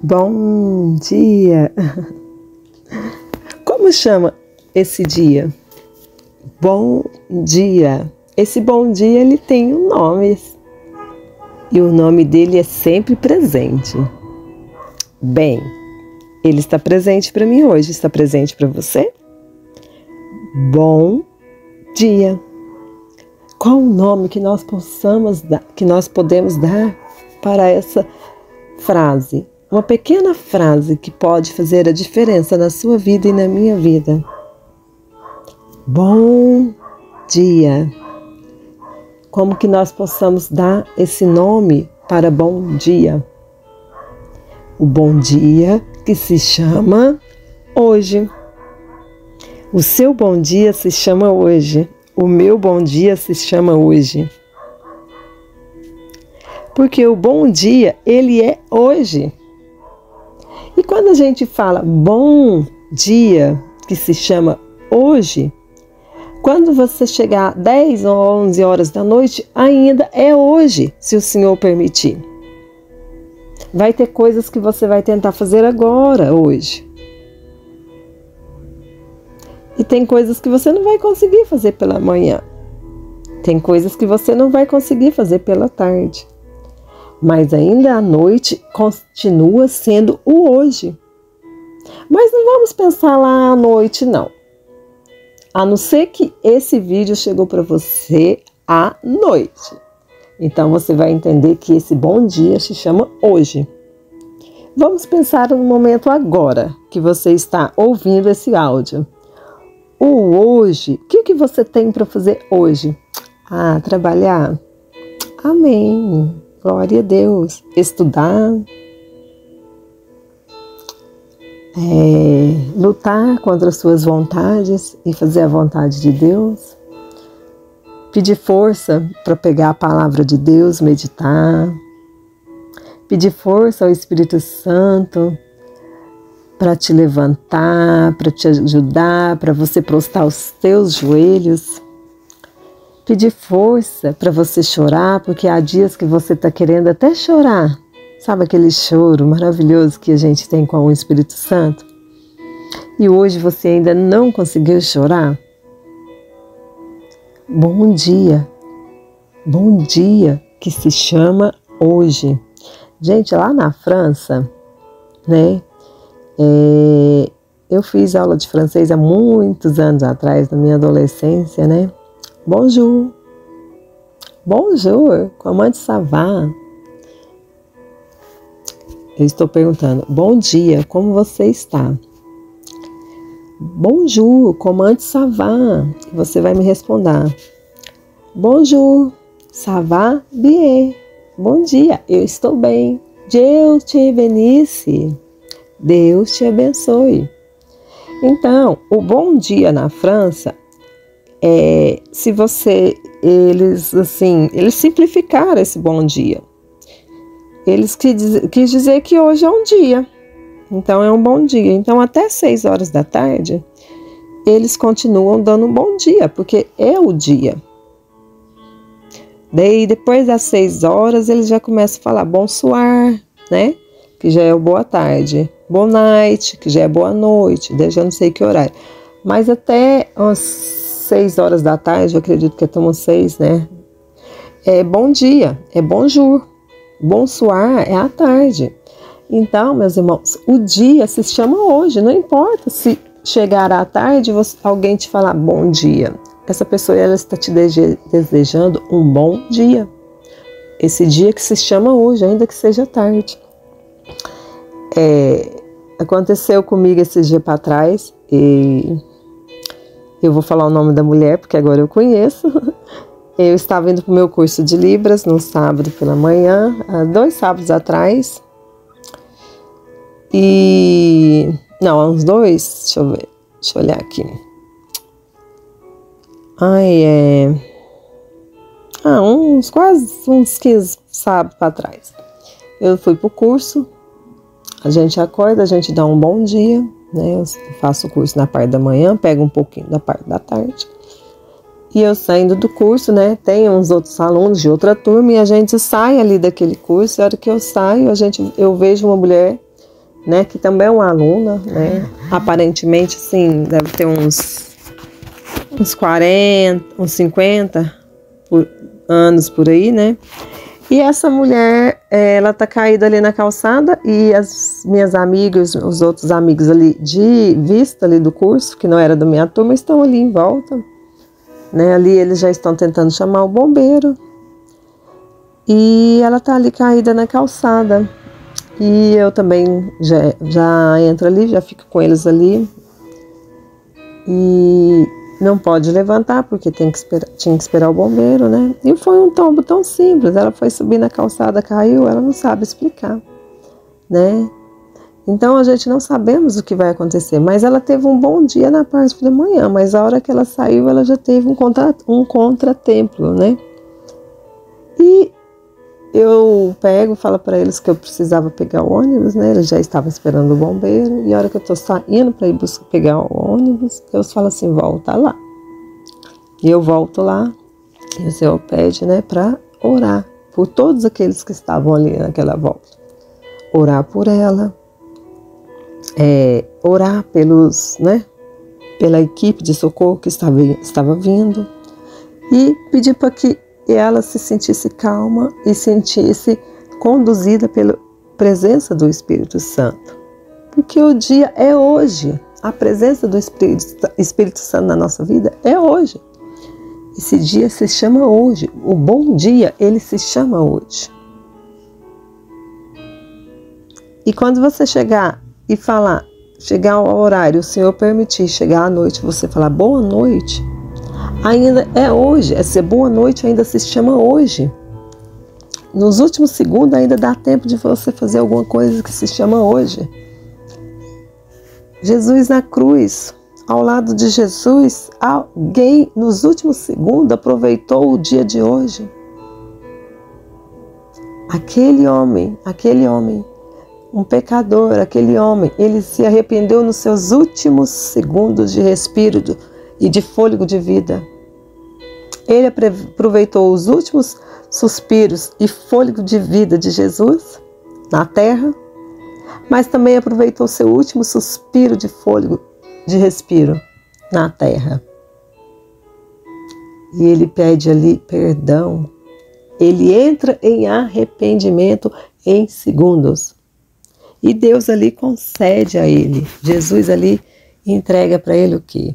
Bom dia! Como chama esse dia? Bom dia! Esse bom dia ele tem um nome e o nome dele é sempre presente. Bem, ele está presente para mim hoje, está presente para você? Bom dia! Qual o nome que nós podemos dar para essa frase? Uma pequena frase que pode fazer a diferença na sua vida e na minha vida. Bom dia. Como que nós possamos dar esse nome para bom dia? O bom dia que se chama hoje. O seu bom dia se chama hoje. O meu bom dia se chama hoje. Porque o bom dia, ele é hoje. E quando a gente fala bom dia, que se chama hoje, quando você chegar 10 ou 11 horas da noite, ainda é hoje, se o Senhor permitir. Vai ter coisas que você vai tentar fazer agora, hoje. E tem coisas que você não vai conseguir fazer pela manhã. Tem coisas que você não vai conseguir fazer pela tarde. Mas ainda a noite continua sendo o hoje. Mas não vamos pensar lá à noite, não. A não ser que esse vídeo chegou para você à noite. Então você vai entender que esse bom dia se chama hoje. Vamos pensar no momento agora que você está ouvindo esse áudio. O hoje, o que você tem para fazer hoje? Trabalhar? Amém. Glória a Deus. Estudar, lutar contra as suas vontades e fazer a vontade de Deus. Pedir força para pegar a palavra de Deus, meditar. Pedir força ao Espírito Santo para te levantar, para te ajudar, para você prostrar os teus joelhos. Pedir força para você chorar, porque há dias que você está querendo até chorar. Sabe aquele choro maravilhoso que a gente tem com o Espírito Santo? E hoje você ainda não conseguiu chorar? Bom dia que se chama hoje. Gente, lá na França, né? Eu fiz aula de francês há muitos anos atrás, na minha adolescência, né? Bonjour. Bonjour, comment ça va? Eu estou perguntando, bom dia, como você está? Bonjour, comment ça va? Você vai me responder. Bonjour, ça va bien? Bom dia, eu estou bem. Deus te benisse. Deus te abençoe. Então, o bom dia na França eles simplificaram esse bom dia. Eles quis dizer que hoje é um dia. Então é um bom dia. Então até 6 horas da tarde, eles continuam dando um bom dia, porque é o dia. Daí depois das 6 horas, eles já começam a falar bonsoir, né? Que já é o boa tarde. Boa night, que já é boa noite. Daí já não sei que horário. Mas até umas 6 horas da tarde, eu acredito que estamos 6, né? É bom dia, é bonjour. Bonsoir é à tarde. Então, meus irmãos, o dia se chama hoje. Não importa se chegar à tarde alguém te falar bom dia. Essa pessoa ela está te desejando um bom dia. Esse dia que se chama hoje, ainda que seja tarde. Aconteceu comigo esses dias para trás e eu vou falar o nome da mulher porque agora eu conheço. Eu estava indo para o meu curso de Libras no sábado pela manhã, há 2 sábados atrás. Há uns 2, deixa eu ver, deixa eu olhar aqui. Uns 15 sábados para trás. Eu fui para o curso, a gente acorda, a gente dá um bom dia, né? Eu faço o curso na parte da manhã, pego um pouquinho da parte da tarde. E eu saindo do curso, né, tem uns outros alunos de outra turma e a gente sai ali daquele curso. E a hora que eu saio, eu vejo uma mulher né, que também é uma aluna, né, aparentemente, sim, deve ter uns 40, uns 50 anos por aí, né, e essa mulher, ela tá caída ali na calçada e as minhas amigas, os outros amigos ali de vista ali do curso, que não era da minha turma, estão ali em volta, né, ali eles já estão tentando chamar o bombeiro e ela tá ali caída na calçada. E eu também já entro ali, já fico com eles ali. E não pode levantar, porque tinha que esperar o bombeiro, né? E foi um tombo tão simples. Ela foi subir na calçada, caiu, ela não sabe explicar, né? Então a gente não sabemos o que vai acontecer. Mas ela teve um bom dia na parte da manhã. Mas a hora que ela saiu, ela já teve um contratempo, né? E eu falo para eles que eu precisava pegar o ônibus, né? Eles já estavam esperando o bombeiro. E a hora que eu tô saindo para ir pegar o ônibus, Deus fala assim, volta lá. E eu volto lá. E o Senhor pede, né, para orar por todos aqueles que estavam ali naquela volta. Orar por ela. Orar pelos, né, pela equipe de socorro que estava vindo. E pedir para que ela se sentisse calma e sentisse conduzida pela presença do Espírito Santo. Porque o dia é hoje. A presença do Espírito Santo na nossa vida é hoje. Esse dia se chama hoje. O bom dia, ele se chama hoje. E quando você chegar e falar, chegar ao horário, o Senhor permitir chegar à noite, você falar boa noite, ainda é hoje, essa boa noite ainda se chama hoje. Nos últimos segundos ainda dá tempo de você fazer alguma coisa que se chama hoje. Jesus na cruz, ao lado de Jesus, alguém nos últimos segundos aproveitou o dia de hoje. Aquele homem, um pecador, aquele homem, ele se arrependeu nos seus últimos segundos de respiro e de fôlego de vida. Ele aproveitou os últimos suspiros e fôlego de vida de Jesus na terra, mas também aproveitou seu último suspiro de fôlego de respiro na terra. E ele pede ali perdão. Ele entra em arrependimento em segundos. E Deus ali concede a ele, Jesus ali entrega para ele o quê?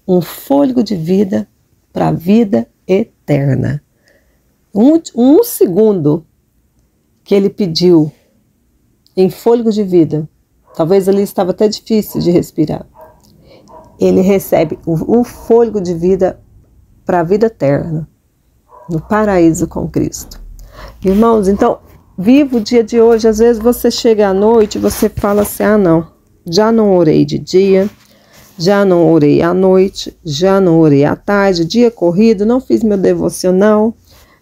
Um fôlego de vida para a vida eterna. Um segundo que ele pediu em fôlego de vida, talvez ali estava até difícil de respirar, ele recebe um fôlego de vida para a vida eterna, no paraíso com Cristo. Irmãos, então, viva o dia de hoje. Às vezes você chega à noite e você fala assim, não, já não orei de dia, já não orei à noite, já não orei à tarde, dia corrido, não fiz meu devocional,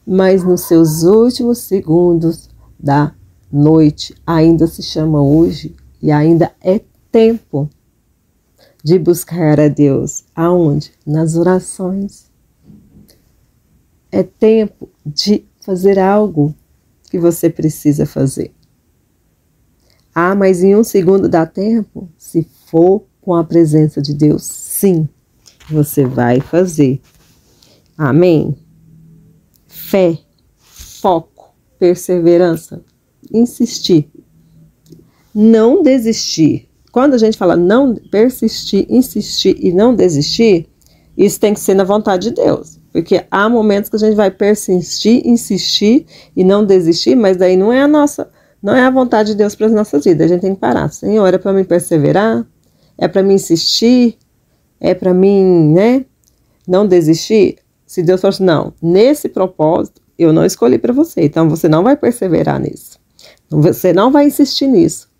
mas nos seus últimos segundos da noite, ainda se chama hoje e ainda é tempo de buscar a Deus. Aonde? Nas orações. É tempo de fazer algo que você precisa fazer. Mas em um segundo dá tempo? Se for com a presença de Deus, sim, você vai fazer. Amém? Fé, foco, perseverança, insistir. Não desistir. Quando a gente fala não persistir, insistir e não desistir, isso tem que ser na vontade de Deus. Porque há momentos que a gente vai persistir, insistir e não desistir, mas daí não é a vontade de Deus para as nossas vidas. A gente tem que parar. Senhor, é para mim perseverar? É para mim insistir? É para mim, né, não desistir? Se Deus fosse, não, nesse propósito eu não escolhi para você, então você não vai perseverar nisso. Você não vai insistir nisso.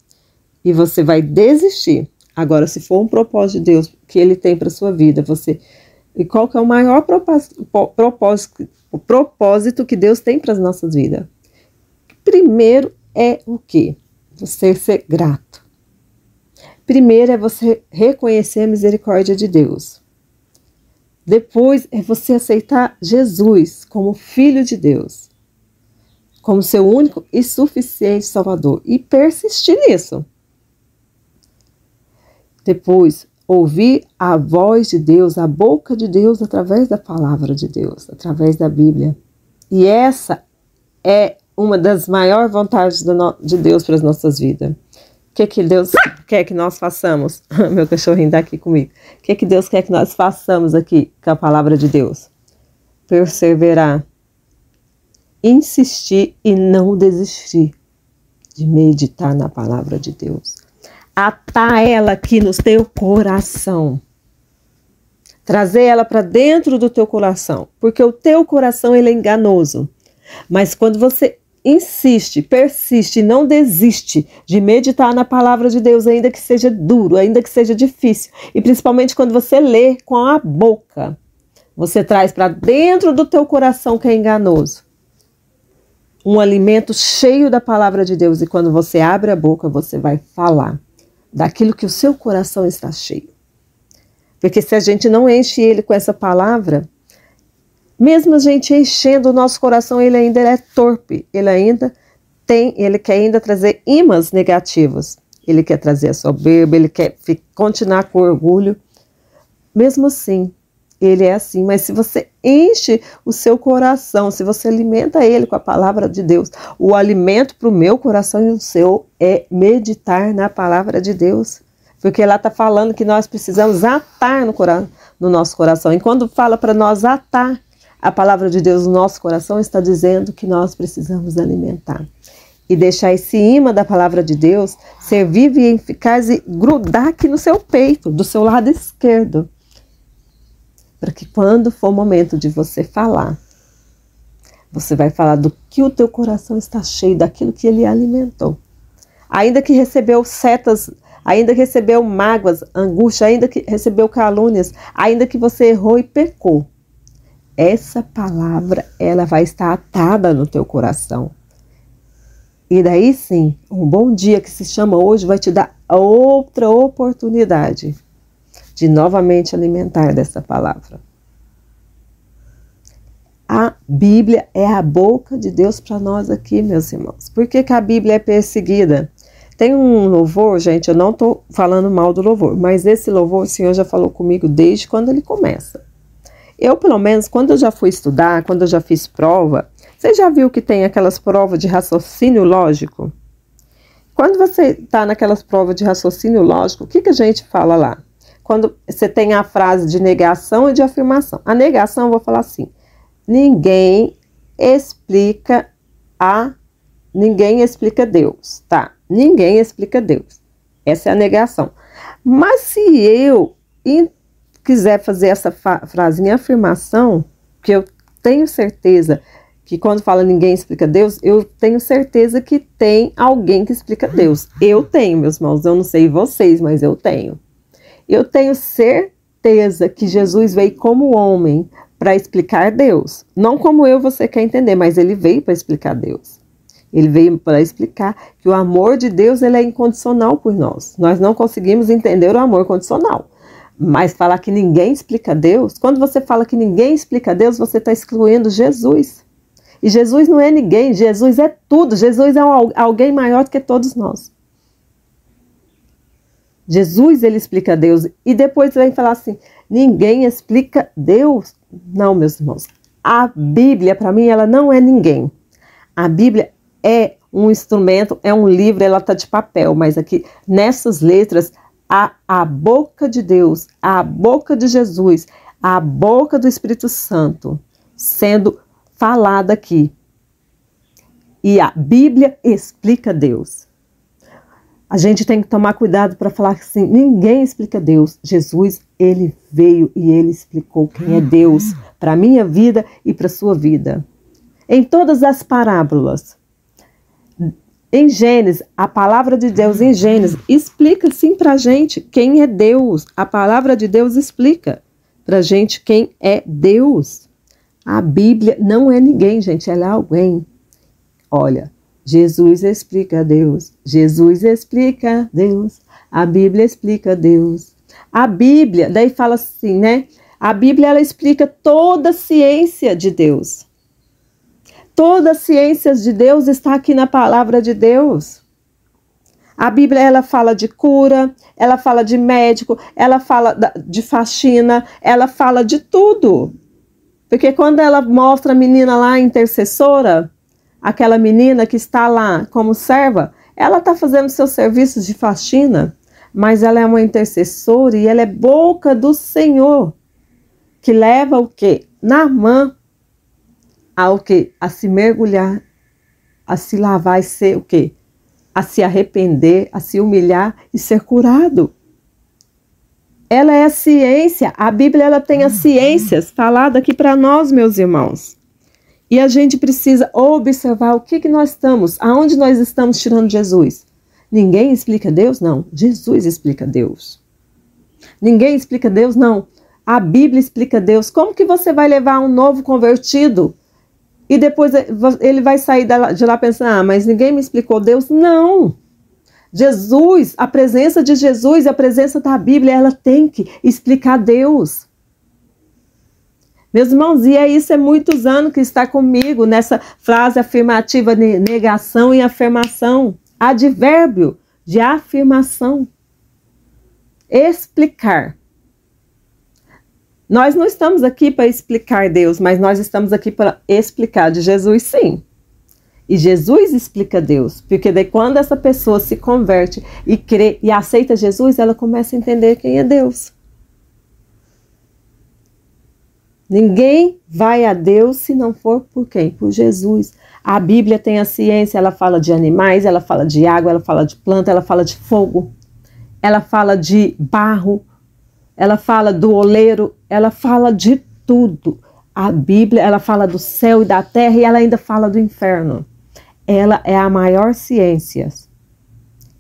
E você vai desistir. Agora, se for um propósito de Deus que Ele tem para sua vida, e qual que é o maior propósito que Deus tem para as nossas vidas? Primeiro é o quê? Você ser grato. Primeiro é você reconhecer a misericórdia de Deus. Depois é você aceitar Jesus como Filho de Deus, como seu único e suficiente Salvador. E persistir nisso. Depois, ouvir a voz de Deus, a boca de Deus através da palavra de Deus, através da Bíblia. E essa é uma das maiores vontades de Deus para as nossas vidas. O que Deus quer que nós façamos? Meu cachorrinho está aqui comigo. O que Deus quer que nós façamos aqui com a palavra de Deus? Perseverar, insistir e não desistir de meditar na palavra de Deus. Atar ela aqui no teu coração. Trazer ela para dentro do teu coração. Porque o teu coração ele é enganoso. Mas quando você insiste, persiste e não desiste de meditar na palavra de Deus, ainda que seja duro, ainda que seja difícil, e principalmente quando você lê com a boca, você traz para dentro do teu coração que é enganoso um alimento cheio da palavra de Deus, e quando você abre a boca, você vai falar daquilo que o seu coração está cheio. Porque se a gente não enche ele com essa palavra, mesmo a gente enchendo o nosso coração, ele ainda é torpe, ele quer ainda trazer ímãs negativos, ele quer trazer a soberba, ele quer continuar com orgulho. Mesmo assim, ele é assim, mas se você enche o seu coração, se você alimenta ele com a palavra de Deus, o alimento para o meu coração e o seu é meditar na palavra de Deus. Porque lá está falando que nós precisamos atar no nosso coração. E quando fala para nós atar a palavra de Deus no nosso coração, está dizendo que nós precisamos alimentar. E deixar esse imã da palavra de Deus ser vivo e eficaz e grudar aqui no seu peito, do seu lado esquerdo. Para que quando for o momento de você falar, você vai falar do que o teu coração está cheio, daquilo que ele alimentou. Ainda que recebeu setas, ainda que recebeu mágoas, angústia, ainda que recebeu calúnias, ainda que você errou e pecou, essa palavra, ela vai estar atada no teu coração. E daí sim, um bom dia que se chama hoje vai te dar outra oportunidade de novamente alimentar dessa palavra. A Bíblia é a boca de Deus para nós aqui, meus irmãos. Por que a Bíblia é perseguida? Tem um louvor, gente, eu não estou falando mal do louvor, mas esse louvor o Senhor já falou comigo desde quando ele começa. Eu, pelo menos, quando eu já fui estudar, quando eu já fiz prova, você já viu que tem aquelas provas de raciocínio lógico? Quando você está naquelas provas de raciocínio lógico, o que a gente fala lá? Quando você tem a frase de negação e de afirmação. A negação, eu vou falar assim, ninguém explica Deus, tá? Ninguém explica Deus. Essa é a negação. Mas se eu quiser fazer essa frase em afirmação, que eu tenho certeza que quando fala ninguém explica Deus, eu tenho certeza que tem alguém que explica Deus. Eu tenho, meus irmãos, eu não sei vocês, mas eu tenho. Eu tenho certeza que Jesus veio como homem para explicar Deus. Não como você quer entender, mas ele veio para explicar Deus. Ele veio para explicar que o amor de Deus ele é incondicional por nós. Nós não conseguimos entender o amor condicional. Mas falar que ninguém explica Deus, quando você fala que ninguém explica Deus, você está excluindo Jesus. E Jesus não é ninguém, Jesus é tudo. Jesus é alguém maior do que todos nós. Jesus, ele explica Deus. E depois vem falar assim, ninguém explica Deus. Não, meus irmãos. A Bíblia, para mim, ela não é ninguém. A Bíblia é um instrumento, é um livro, ela está de papel. Mas aqui, nessas letras, a boca de Deus, a boca de Jesus, a boca do Espírito Santo sendo falada aqui. E a Bíblia explica Deus. A gente tem que tomar cuidado para falar assim, ninguém explica Deus. Jesus, ele veio e ele explicou quem é Deus para a minha vida e para a sua vida. Em todas as parábolas, em Gênesis, a palavra de Deus em Gênesis explica sim para a gente quem é Deus. A palavra de Deus explica para a gente quem é Deus. A Bíblia não é ninguém, gente, ela é alguém. Olha, Jesus explica Deus, Jesus explica Deus, a Bíblia explica Deus. A Bíblia, daí fala assim, né? A Bíblia, ela explica toda a ciência de Deus. Toda a ciência de Deus está aqui na palavra de Deus. A Bíblia, ela fala de cura, ela fala de médico, ela fala de faxina, ela fala de tudo. Porque quando ela mostra a menina lá, intercessora, aquela menina que está lá como serva, ela está fazendo seus serviços de faxina, mas ela é uma intercessora e ela é boca do Senhor, que leva o quê? Naamã ao quê? A se mergulhar, a se lavar e ser o quê? A se arrepender, a se humilhar e ser curado. Ela é a ciência, a Bíblia ela tem as ciências faladas aqui para nós, meus irmãos. E a gente precisa observar o que nós estamos, aonde nós estamos tirando Jesus. Ninguém explica Deus? Não. Jesus explica Deus. Ninguém explica Deus? Não. A Bíblia explica Deus. Como que você vai levar um novo convertido e depois ele vai sair de lá pensando, mas ninguém me explicou Deus? Não. Jesus, a presença de Jesus e a presença da Bíblia, ela tem que explicar Deus. Meus irmãos, e isso é muitos anos que está comigo nessa frase afirmativa de negação e afirmação. Advérbio de afirmação. Explicar. Nós não estamos aqui para explicar Deus, mas nós estamos aqui para explicar de Jesus, sim. E Jesus explica Deus, porque daí quando essa pessoa se converte e crê e aceita Jesus, ela começa a entender quem é Deus. Ninguém vai a Deus se não for por quem? Por Jesus. A Bíblia tem a ciência, ela fala de animais, ela fala de água, ela fala de planta, ela fala de fogo, ela fala de barro, ela fala do oleiro, ela fala de tudo. A Bíblia, ela fala do céu e da terra e ela ainda fala do inferno. Ela é a maior ciência.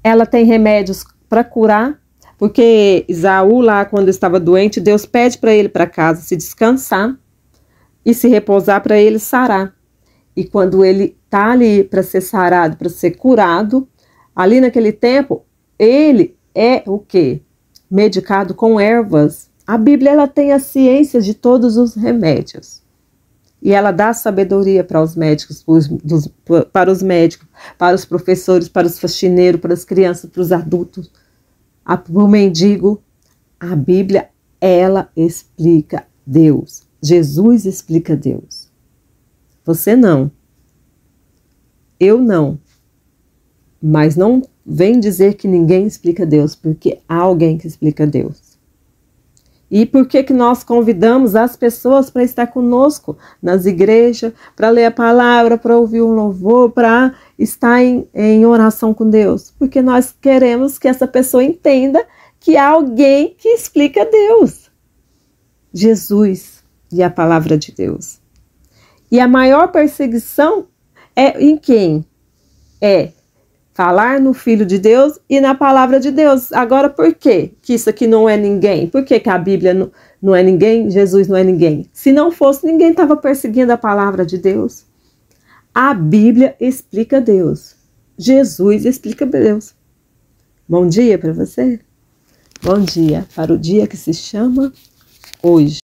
Ela tem remédios para curar, porque Isaú lá, quando estava doente, Deus pede para ele para casa se descansar e se repousar para ele sarar. E quando ele está ali para ser sarado, para ser curado, ali naquele tempo, ele é o quê? Medicado com ervas. A Bíblia ela tem a ciência de todos os remédios. E ela dá sabedoria para os médicos, para os médicos, para os professores, para os faxineiros, para as crianças, para os adultos, para o mendigo. A Bíblia, ela explica Deus. Jesus explica Deus. Você não. Eu não. Mas não vem dizer que ninguém explica Deus, porque há alguém que explica Deus. E por que nós convidamos as pessoas para estar conosco nas igrejas, para ler a palavra, para ouvir um louvor, para estar em oração com Deus? Porque nós queremos que essa pessoa entenda que há alguém que explica Deus. Jesus e a palavra de Deus. E a maior perseguição é em quem? É falar no Filho de Deus e na palavra de Deus. Agora, por quê que isso aqui não é ninguém? Por que a Bíblia não é ninguém? Jesus não é ninguém? Se não fosse, ninguém estava perseguindo a palavra de Deus. A Bíblia explica Deus. Jesus explica Deus. Bom dia para você. Bom dia para o dia que se chama hoje.